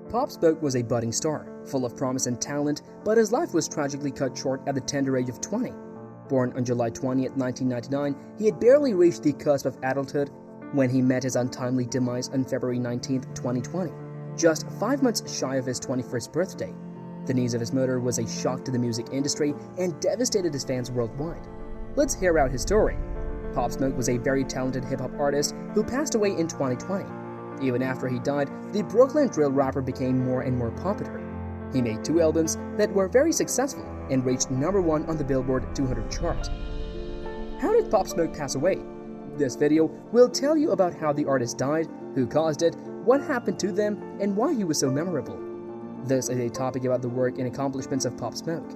Pop Smoke was a budding star, full of promise and talent, but his life was tragically cut short at the tender age of 20. Born on July 20, 1999, he had barely reached the cusp of adulthood when he met his untimely demise on February 19, 2020, just 5 months shy of his 21st birthday. The news of his murder was a shock to the music industry and devastated his fans worldwide. Let's hear out his story. Pop Smoke was a very talented hip-hop artist who passed away in 2020. Even after he died, the Brooklyn drill rapper became more and more popular. He made 2 albums that were very successful and reached #1 on the Billboard 200 chart. How did Pop Smoke pass away? This video will tell you about how the artist died, who caused it, what happened to them, and why he was so memorable. This is a topic about the work and accomplishments of Pop Smoke.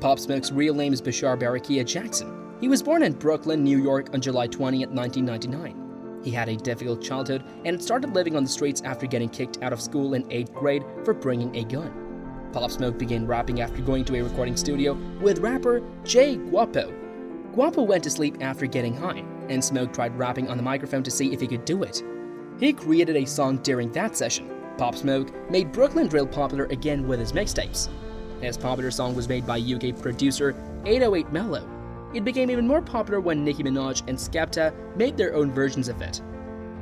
Pop Smoke's real name is Bashar Barakia Jackson. He was born in Brooklyn, New York on July 20, 1999. He had a difficult childhood and started living on the streets after getting kicked out of school in 8th grade for bringing a gun. Pop Smoke began rapping after going to a recording studio with rapper Jay Guapo. Guapo went to sleep after getting high, and Smoke tried rapping on the microphone to see if he could do it. He created a song during that session. Pop Smoke made Brooklyn drill popular again with his mixtapes. His popular song was made by UK producer 808 Mello. It became even more popular when Nicki Minaj and Skepta made their own versions of it.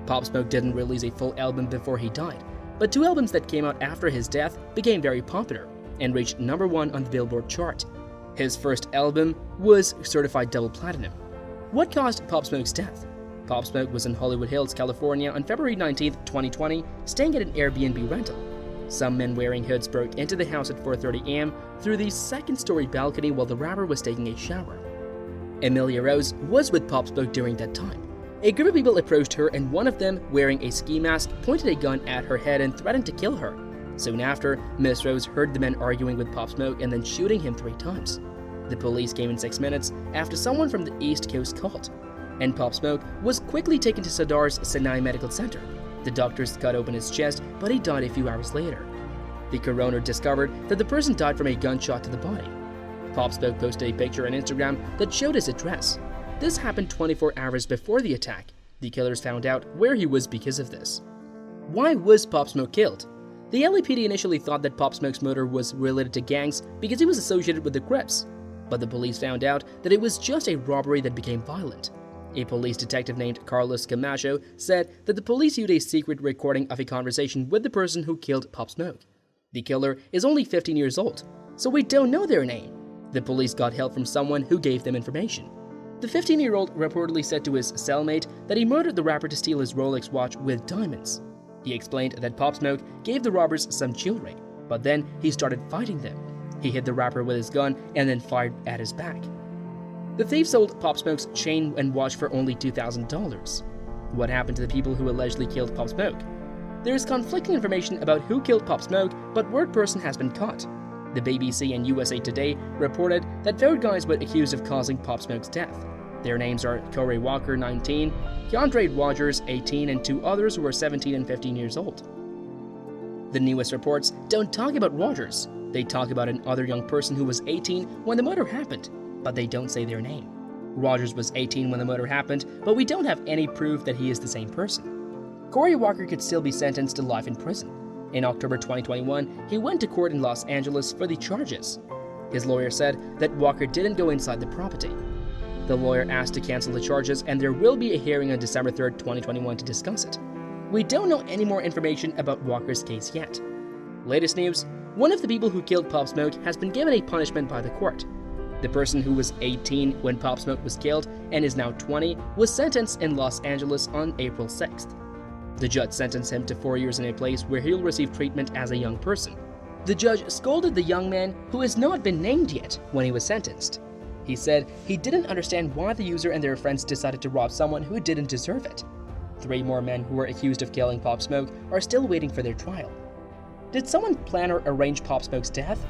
Pop Smoke didn't release a full album before he died, but 2 albums that came out after his death became very popular and reached #1 on the Billboard chart. His first album was certified double platinum. What caused Pop Smoke's death? Pop Smoke was in Hollywood Hills, California on February 19, 2020, staying at an Airbnb rental. Some men wearing hoods broke into the house at 4:30 a.m. through the second-story balcony while the rapper was taking a shower. Emilia Rose was with Pop Smoke during that time. A group of people approached her, and one of them, wearing a ski mask, pointed a gun at her head and threatened to kill her. Soon after, Miss Rose heard the men arguing with Pop Smoke and then shooting him 3 times. The police came in 6 minutes after someone from the East Coast called, and Pop Smoke was quickly taken to Sadar's Sinai Medical Center. The doctors cut open his chest, but he died a few hours later. The coroner discovered that the person died from a gunshot to the body. Pop Smoke posted a picture on Instagram that showed his address. This happened 24 hours before the attack. The killers found out where he was because of this. Why was Pop Smoke killed? The LAPD initially thought that Pop Smoke's murder was related to gangs because he was associated with the Crips, but the police found out that it was just a robbery that became violent. A police detective named Carlos Camacho said that the police used a secret recording of a conversation with the person who killed Pop Smoke. The killer is only 15 years old, so we don't know their name. The police got help from someone who gave them information. The 15-year-old reportedly said to his cellmate that he murdered the rapper to steal his Rolex watch with diamonds. He explained that Pop Smoke gave the robbers some jewelry, but then he started fighting them. He hit the rapper with his gun and then fired at his back. The thief sold Pop Smoke's chain and watch for only $2,000. What happened to the people who allegedly killed Pop Smoke? There is conflicting information about who killed Pop Smoke, but word person has been caught. The BBC and USA Today reported that 4 guys were accused of causing Pop Smoke's death. Their names are Corey Walker, 19, Keandre Rogers, 18, and 2 others who are 17 and 15 years old. The newest reports don't talk about Rogers. They talk about another young person who was 18 when the murder happened, but they don't say their name. Rogers was 18 when the murder happened, but we don't have any proof that he is the same person. Corey Walker could still be sentenced to life in prison. In October 2021, he went to court in Los Angeles for the charges. His lawyer said that Walker didn't go inside the property. The lawyer asked to cancel the charges, and there will be a hearing on December 3, 2021 to discuss it. We don't know any more information about Walker's case yet. Latest news, one of the people who killed Pop Smoke has been given a punishment by the court. The person who was 18 when Pop Smoke was killed and is now 20 was sentenced in Los Angeles on April 6th. The judge sentenced him to 4 years in a place where he'll receive treatment as a young person. The judge scolded the young man, who has not been named yet, when he was sentenced. He said he didn't understand why the user and their friends decided to rob someone who didn't deserve it. 3 more men who were accused of killing Pop Smoke are still waiting for their trial. Did someone plan or arrange Pop Smoke's death?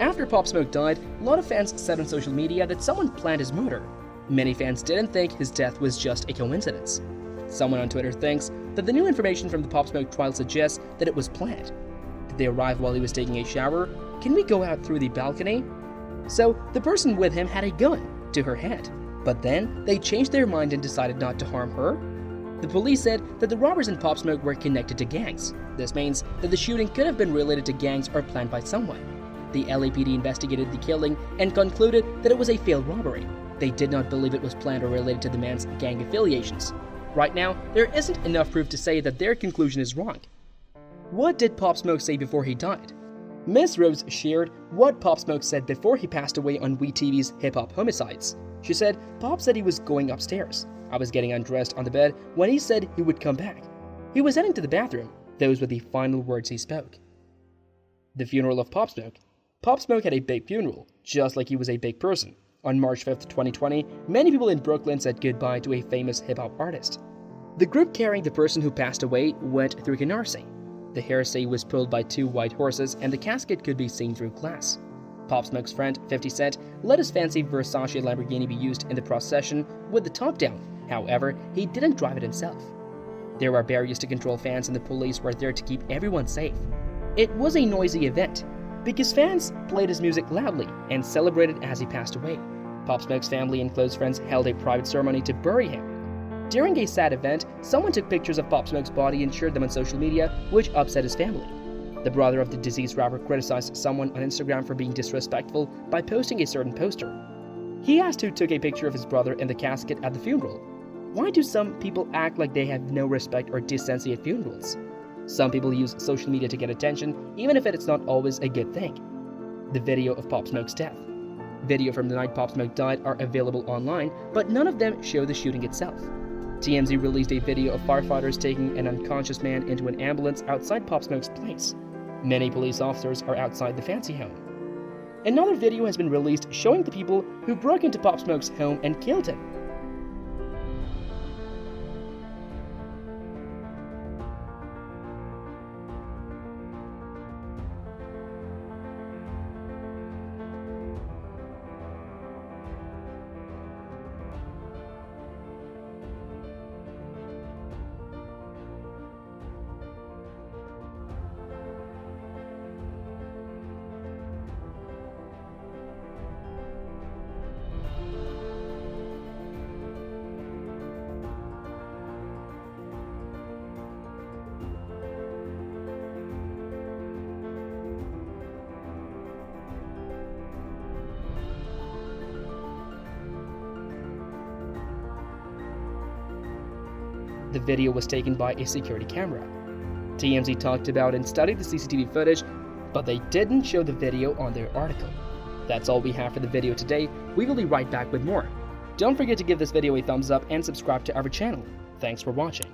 After Pop Smoke died, a lot of fans said on social media that someone planned his murder. Many fans didn't think his death was just a coincidence. Someone on Twitter thinks that the new information from the Pop Smoke trial suggests that it was planned. Did they arrive while he was taking a shower? Can we go out through the balcony? So, the person with him had a gun to her head, but then they changed their mind and decided not to harm her? The police said that the robbers and Pop Smoke were connected to gangs. This means that the shooting could have been related to gangs or planned by someone. The LAPD investigated the killing and concluded that it was a failed robbery. They did not believe it was planned or related to the man's gang affiliations. Right now, there isn't enough proof to say that their conclusion is wrong. What did Pop Smoke say before he died? Miss Rose shared what Pop Smoke said before he passed away on WeTV's Hip Hop Homicides. She said, "Pop said he was going upstairs. I was getting undressed on the bed when he said he would come back. He was heading to the bathroom. Those were the final words he spoke." The funeral of Pop Smoke. Pop Smoke had a big funeral, just like he was a big person. On March 5th, 2020, many people in Brooklyn said goodbye to a famous hip-hop artist. The group carrying the person who passed away went through Canarsie. The hearsay was pulled by 2 white horses and the casket could be seen through glass. Pop Smoke's friend, 50 Cent, let his fancy Versace Lamborghini be used in the procession with the top down. However, he didn't drive it himself. There were barriers to control fans and the police were there to keep everyone safe. It was a noisy event because fans played his music loudly and celebrated as he passed away. Pop Smoke's family and close friends held a private ceremony to bury him. During a sad event, someone took pictures of Pop Smoke's body and shared them on social media, which upset his family. The brother of the deceased rapper criticized someone on Instagram for being disrespectful by posting a certain poster. He asked who took a picture of his brother in the casket at the funeral. Why do some people act like they have no respect or decency at funerals? Some people use social media to get attention, even if it's not always a good thing. The video of Pop Smoke's death. Video from the night Pop Smoke died are available online, but none of them show the shooting itself. TMZ released a video of firefighters taking an unconscious man into an ambulance outside Pop Smoke's place. Many police officers are outside the fancy home. Another video has been released showing the people who broke into Pop Smoke's home and killed him. The video was taken by a security camera. TMZ talked about and studied the CCTV footage, but they didn't show the video on their article. That's all we have for the video today. We will be right back with more. Don't forget to give this video a thumbs up and subscribe to our channel. Thanks for watching.